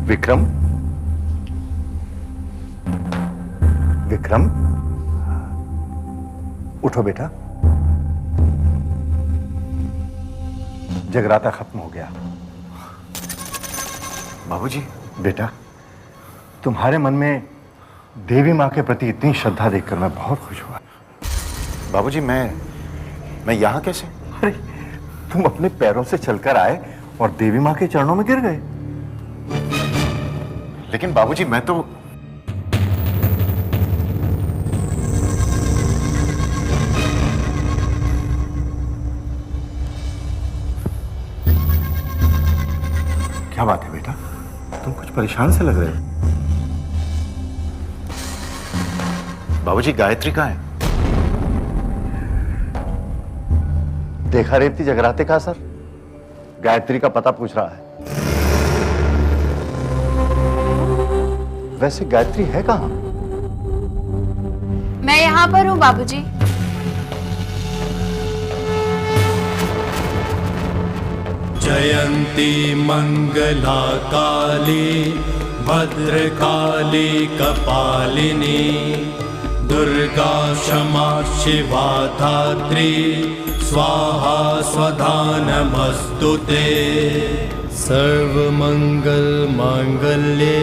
विक्रम, विक्रम, उठो बेटा। जगराता खत्म हो गया। बाबूजी। बेटा, तुम्हारे मन में देवी मां के प्रति इतनी श्रद्धा देखकर मैं बहुत खुश हुआ। बाबूजी, मैं यहां कैसे? अरे, तुम अपने पैरों से चलकर आए और देवी मां के चरणों में गिर गए। लेकिन बाबूजी, मैं तो क्या बात है बेटा, तुम कुछ परेशान से लग रहे हो। बाबूजी, गायत्री कहाँ है? देखा रेवती जगराते का असर, गायत्री का पता पूछ रहा है। वैसे गायत्री है कहां? मैं यहाँ पर हूँ बाबूजी। जयंती मंगला काली भद्रकाली कपालिनी दुर्गा क्षमा शिवा धात्री स्वाहा स्वधा नमस्तुते। सर्वमंगल मांगल्ये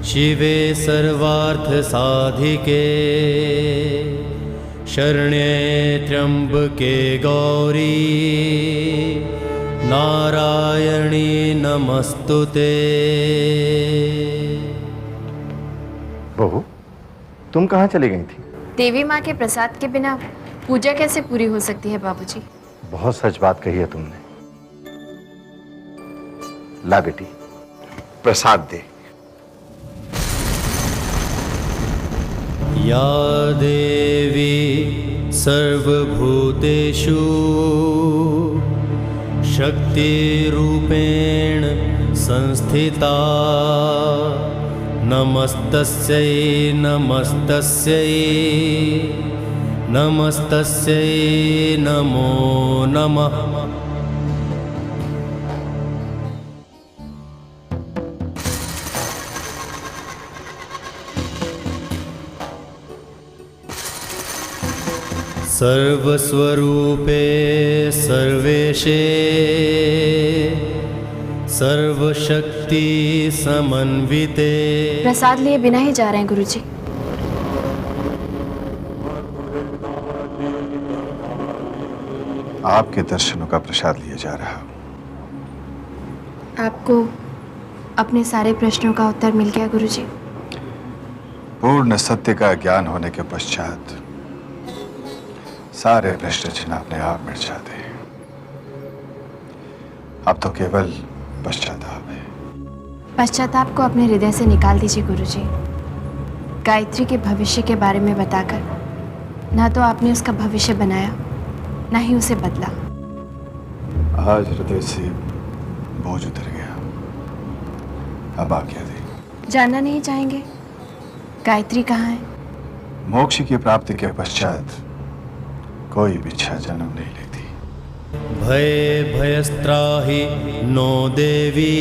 शिवे सर्वार्थ साधिके शरण्ये त्र्यंबके गौरी नारायणी नमस्तुते। बहू, तुम कहां चली गई थी? देवी माँ के प्रसाद के बिना पूजा कैसे पूरी हो सकती है बाबूजी? बहुत सच बात कही है तुमने। ला बेटी, प्रसाद दे। या देवी सर्वभूतेषु शक्तिरूपेण संस्थिता नमस्तस्यै नमस्तस्यै नमस्तस्यै नमो नमः। सर्वस्वरूपे सर्वेशे सर्वशक्ति समन्विते। प्रसाद लिए बिना ही जा रहे हैं गुरुजी। आपके दर्शनों का प्रसाद लिया जा रहा हूं। आपको अपने सारे प्रश्नों का उत्तर मिल गया गुरुजी? पूर्ण सत्य का ज्ञान होने के पश्चात सारे प्रश्न चिन्ह अपने आप मिट जाते हैं। अब तो केवल पश्चाताप है। पश्चाताप को अपने हृदय से निकाल दीजिए गुरुजी। गायत्री के भविष्य के बारे में बताकर ना तो आपने उसका भविष्य बनाया, ना ही उसे बदला। आज हृदय से बोझ उतर गया। अब आज्ञा दे। जानना नहीं चाहेंगे गायत्री कहाँ है? मोक्ष की प्राप्ति के पश्चात कोई भी इच्छा जन्म नहीं लेती। भय भयस्त्राहि नो देवी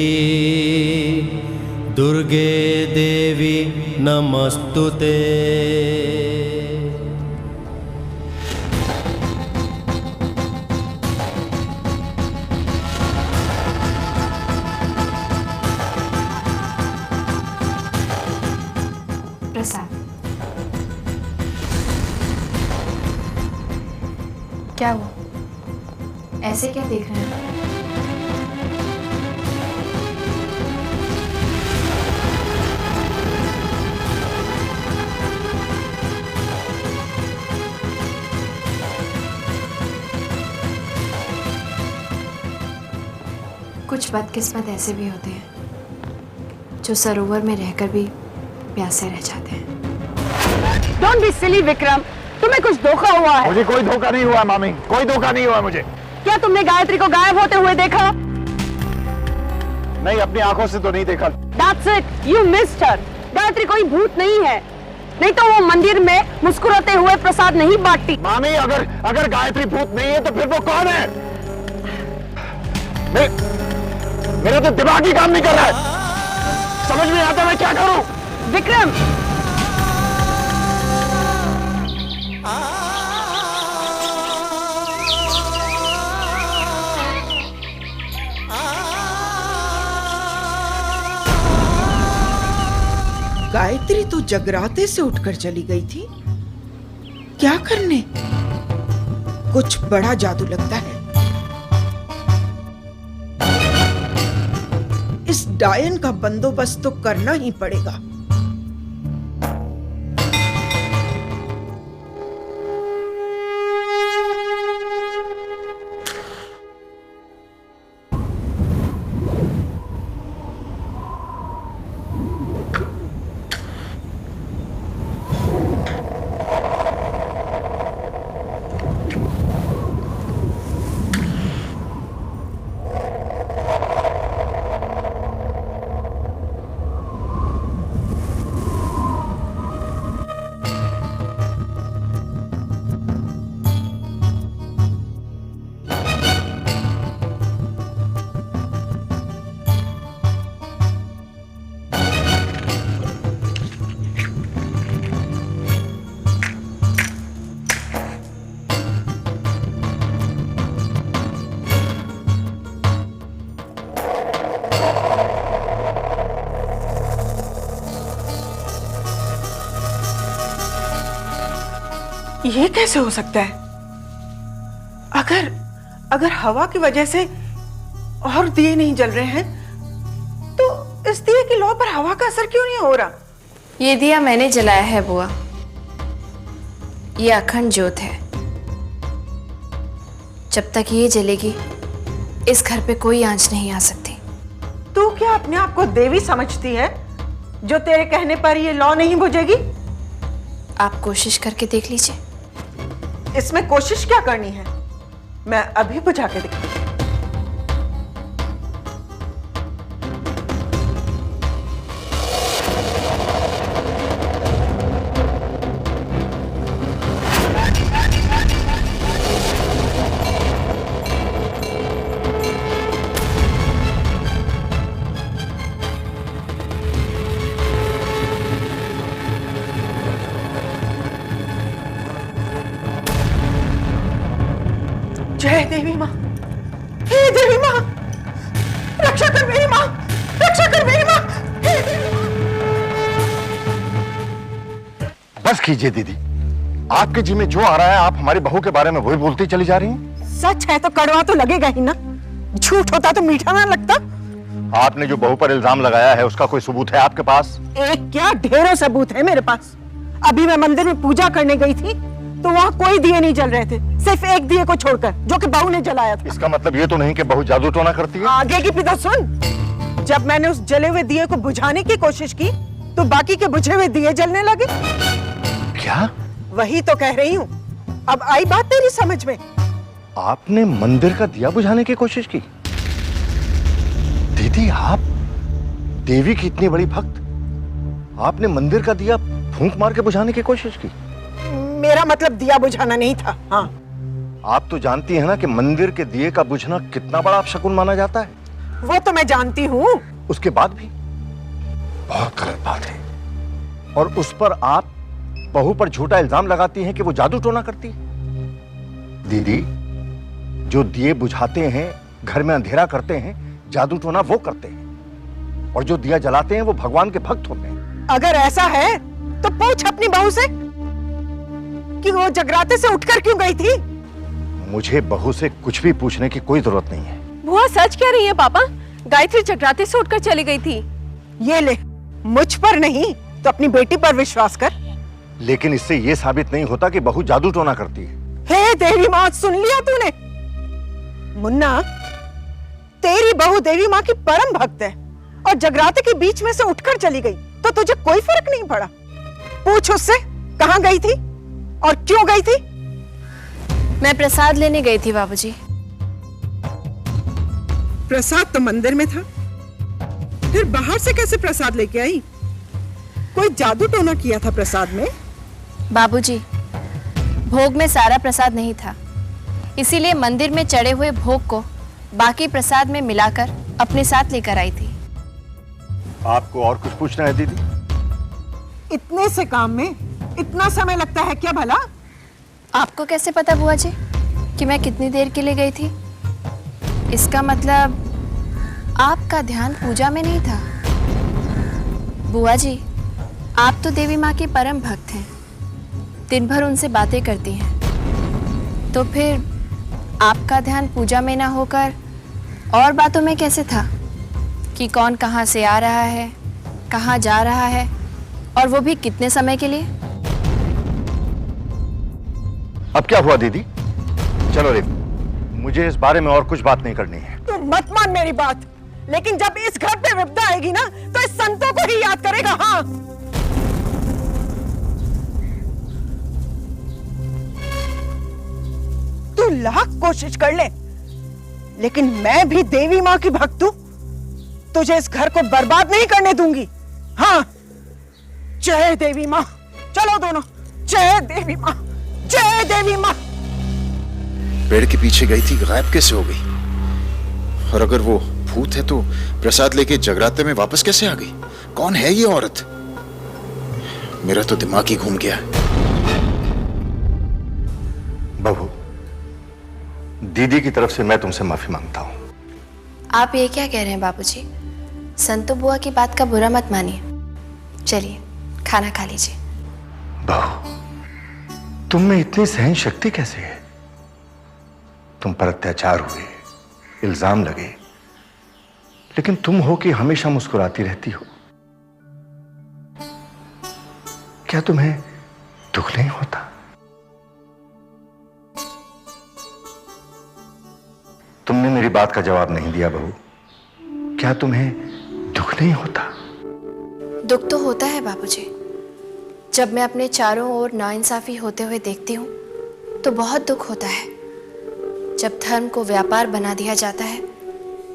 दुर्गे देवी नमस्तुते। प्रसाद। क्या हुआ? ऐसे क्या देख रहे हैं? कुछ बदकिस्मत ऐसे भी होते हैं जो सरोवर में रहकर भी प्यासे रह जाते हैं। Don't be silly, Vikram. तुम्हें कुछ धोखा हुआ है। मुझे कोई धोखा नहीं हुआ मामी, कोई धोखा नहीं हुआ मुझे। क्या तुमने गायत्री को गायब होते हुए देखा? नहीं, अपनी आंखों से तो नहीं देखा। That's it, you missed her। Gayatri कोई भूत नहीं है, नहीं तो वो मंदिर में मुस्कुराते हुए प्रसाद नहीं बांटती। मामी, अगर गायत्री भूत नहीं है तो फिर वो कौन है? मेरा तो दिमाग ही काम नहीं कर रहा है, समझ में आता मैं क्या करूं। विक्रम, गायत्री तो जगराते से उठकर चली गई थी, क्या करने? कुछ बड़ा जादू लगता है। इस डायन का बंदोबस्त तो करना ही पड़ेगा। ये कैसे हो सकता है? अगर हवा की वजह से और दिए नहीं जल रहे हैं, तो इस दिए की लौ पर हवा का असर क्यों नहीं हो रहा? ये दिया मैंने जलाया है बुआ। ये अखंड ज्योत है। जब तक ये जलेगी इस घर पे कोई आंच नहीं आ सकती। तू क्या अपने आप को देवी समझती है जो तेरे कहने पर ये लौ नहीं बुझेगी? आप कोशिश करके देख लीजिए। इसमें कोशिश क्या करनी है? मैं अभी बुझा के दिखाऊं। जय देवी माँ, हे देवी माँ, रक्षा कर मेरी माँ, रक्षा कर मेरी माँ, हे देवी माँ। बस कीजिए दीदी, आपके जी में जो आ रहा है आप हमारी बहू के बारे में वही बोलती चली जा रही हैं। सच है तो कड़वा तो लगेगा ही ना, झूठ होता तो मीठा ना लगता। आपने जो बहू पर इल्जाम लगाया है उसका कोई सबूत है आपके पास? एक क्या, ढेरों सबूत है मेरे पास। अभी मैं मंदिर में पूजा करने गई थी तो वहाँ कोई दिए नहीं जल रहे थे, सिर्फ एक दिए को छोड़कर जो कि बहू ने जलाया था। इसका मतलब ये तो नहीं कि बहू जादू टोना करती है? आगे की पिता सुन। जब मैंने उस जले हुए दिए को बुझाने की कोशिश की तो बाकी के बुझे हुए दिए जलने लगे। क्या? वही तो कह रही हूँ, अब आई बात तेरी समझ में। आपने मंदिर का दिया बुझाने की कोशिश की? दीदी आप देवी की इतनी बड़ी भक्त, आपने मंदिर का दिया फूंक मार के बुझाने की कोशिश की? मेरा मतलब दिया बुझाना नहीं था। हाँ, आप तो जानती हैं ना कि मंदिर के दिए का बुझना कितना बड़ा अपशकुन माना जाता है। वो तो मैं जानती हूँ। उसके बाद भी बहुत गलत बात है। और उस पर आप बहू पर झूठा इल्जाम लगाती हैं कि वो जादू टोना करती है। दीदी, जो दिए बुझाते हैं, घर में अंधेरा करते हैं, जादू टोना वो करते हैं। और जो दिया जलाते हैं वो भगवान के भक्त होते हैं। अगर ऐसा है तो पूछ अपनी बहू से कि वो जगराते से उठकर क्यों गई थी। मुझे बहू से कुछ भी पूछने की कोई जरूरत नहीं है। बुआ सच कह रही है पापा, गायत्री जगराते से उठकर चली गई थी। ये ले, मुझ पर नहीं तो अपनी बेटी पर विश्वास कर। लेकिन इससे ये साबित नहीं होता कि बहू जादू टोना करती है। हे देवी माँ, सुन लिया तूने? मुन्ना, तेरी बहू देवी माँ की परम भक्त है और जगराते के बीच में से उठकर चली गई तो तुझे कोई फर्क नहीं पड़ा। पूछ उससे कहाँ गई थी और क्यों गई थी। मैं प्रसाद लेने गई थी बाबूजी। प्रसाद तो मंदिर में था, फिर बाहर से कैसे प्रसाद लेके आई? कोई जादू टोना किया था प्रसाद में? बाबूजी, भोग में सारा प्रसाद नहीं था, इसीलिए मंदिर में चढ़े हुए भोग को बाकी प्रसाद में मिलाकर अपने साथ लेकर आई थी। आपको और कुछ पूछना है दीदी? इतने से काम में इतना समय लगता है क्या भला? आपको कैसे पता बुआ जी कि मैं कितनी देर के लिए गई थी? इसका मतलब आपका ध्यान पूजा में नहीं था। बुआ जी, आप तो देवी माँ के परम भक्त हैं, दिन भर उनसे बातें करती हैं, तो फिर आपका ध्यान पूजा में ना होकर और बातों में कैसे था कि कौन कहाँ से आ रहा है, कहाँ जा रहा है, और वो भी कितने समय के लिए? अब क्या हुआ दीदी? चलो रे, मुझे इस बारे में और कुछ बात नहीं करनी है। तू मत मान मेरी बात, लेकिन जब इस घर पे विपदा आएगी ना तो इस संतों को ही याद करेगा। हाँ, तू लाख कोशिश कर ले, लेकिन मैं भी देवी माँ की भक्त हूं, तुझे इस घर को बर्बाद नहीं करने दूंगी। हाँ, जय देवी माँ। चलो दोनों, जय देवी माँ, जय देवी माँ। पेड़ के पीछे गई थी, गायब कैसे हो गई? और अगर वो भूत है तो प्रसाद लेके जगराते में वापस कैसे आ गई? कौन है ये औरत? मेरा तो दिमाग ही घूम गया। बहू, दीदी की तरफ से मैं तुमसे माफी मांगता हूं। आप ये क्या कह रहे हैं बाबूजी? संतो बुआ की बात का बुरा मत मानिए। चलिए खाना खा लीजिए। बहू, तुम में इतनी सहन शक्ति कैसे है? तुम पर अत्याचार हुए, इल्जाम लगे, लेकिन तुम हो कि हमेशा मुस्कुराती रहती हो। क्या तुम्हें दुख नहीं होता? तुमने मेरी बात का जवाब नहीं दिया बहू। क्या तुम्हें दुख नहीं होता? दुख तो होता है बाबूजी। जब मैं अपने चारों ओर नाइंसाफी होते हुए देखती हूँ तो बहुत दुख होता है। जब धर्म को व्यापार बना दिया जाता है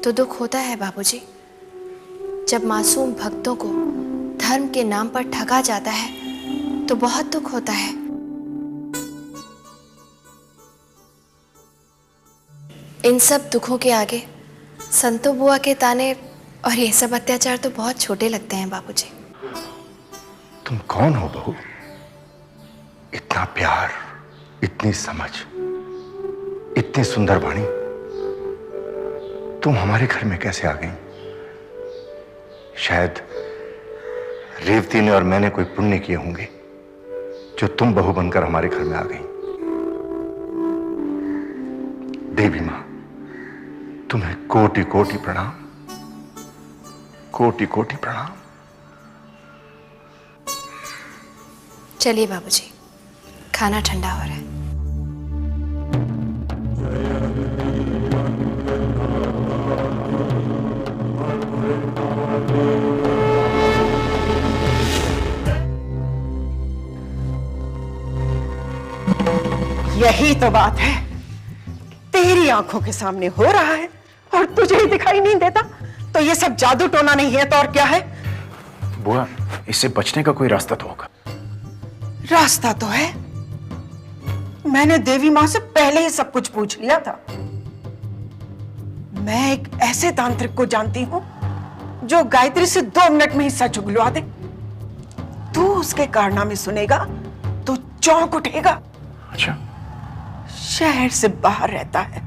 तो दुख होता है बाबूजी। जब मासूम भक्तों को धर्म के नाम पर ठगा जाता है तो बहुत दुख होता है। इन सब दुखों के आगे संतो बुआ के ताने और ये सब अत्याचार तो बहुत छोटे लगते हैं बाबूजी। तुम कौन हो बहू? इतना प्यार, इतनी समझ, इतनी सुंदर वाणी, तुम हमारे घर में कैसे आ गई? शायद रेवती ने और मैंने कोई पुण्य किए होंगे जो तुम बहू बनकर हमारे घर में आ गई। देवी मां, तुम्हें कोटि कोटि प्रणाम, कोटि कोटि प्रणाम। चलिए बाबूजी, खाना ठंडा हो रहा है। यही तो बात है, तेरी आंखों के सामने हो रहा है और तुझे ही दिखाई नहीं देता। तो ये सब जादू टोना नहीं है तो और क्या है? बुआ, इससे बचने का कोई रास्ता तो होगा। रास्ता तो है। मैंने देवी माँ से पहले ही सब कुछ पूछ लिया था। मैं एक ऐसे तांत्रिक को जानती हूं जो गायत्री से 2 मिनट में ही सच उगलवा दे। तू उसके कारनामे सुनेगा तो चौंक उठेगा। अच्छा, शहर से बाहर रहता है,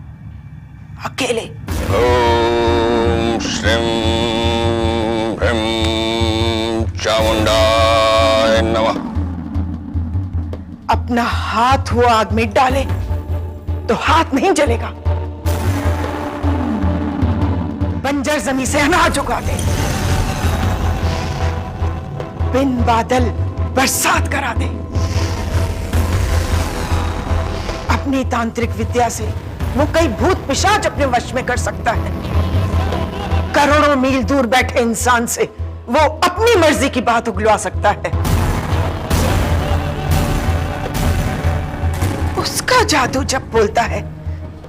अकेले। ओम श्रीं ह्रीं चामुंडाय नमः। अपना हाथ वो आग में डाले तो हाथ नहीं जलेगा। बंजर जमीन से अनाज उगा दे, बिन बादल बरसात करा दे। अपनी तांत्रिक विद्या से वो कई भूत पिशाच अपने वश में कर सकता है। करोड़ों मील दूर बैठे इंसान से वो अपनी मर्जी की बात उगलवा सकता है। उसका जादू जब बोलता है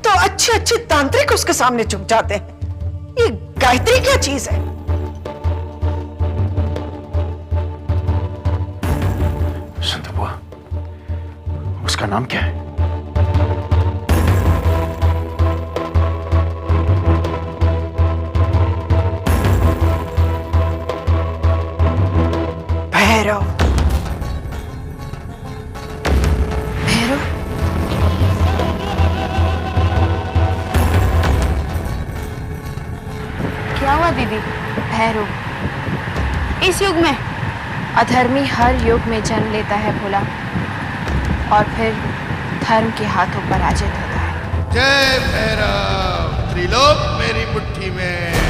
तो अच्छे अच्छे तांत्रिक उसके सामने झुक जाते हैं। ये गायत्री क्या चीज है? संतो बुआ, उसका नाम क्या है? भैरव। इस युग में अधर्मी हर युग में जन्म लेता है भोला, और फिर धर्म के हाथों पराजित होता है। जय भैरव, त्रिलोक मेरी मुट्ठी में।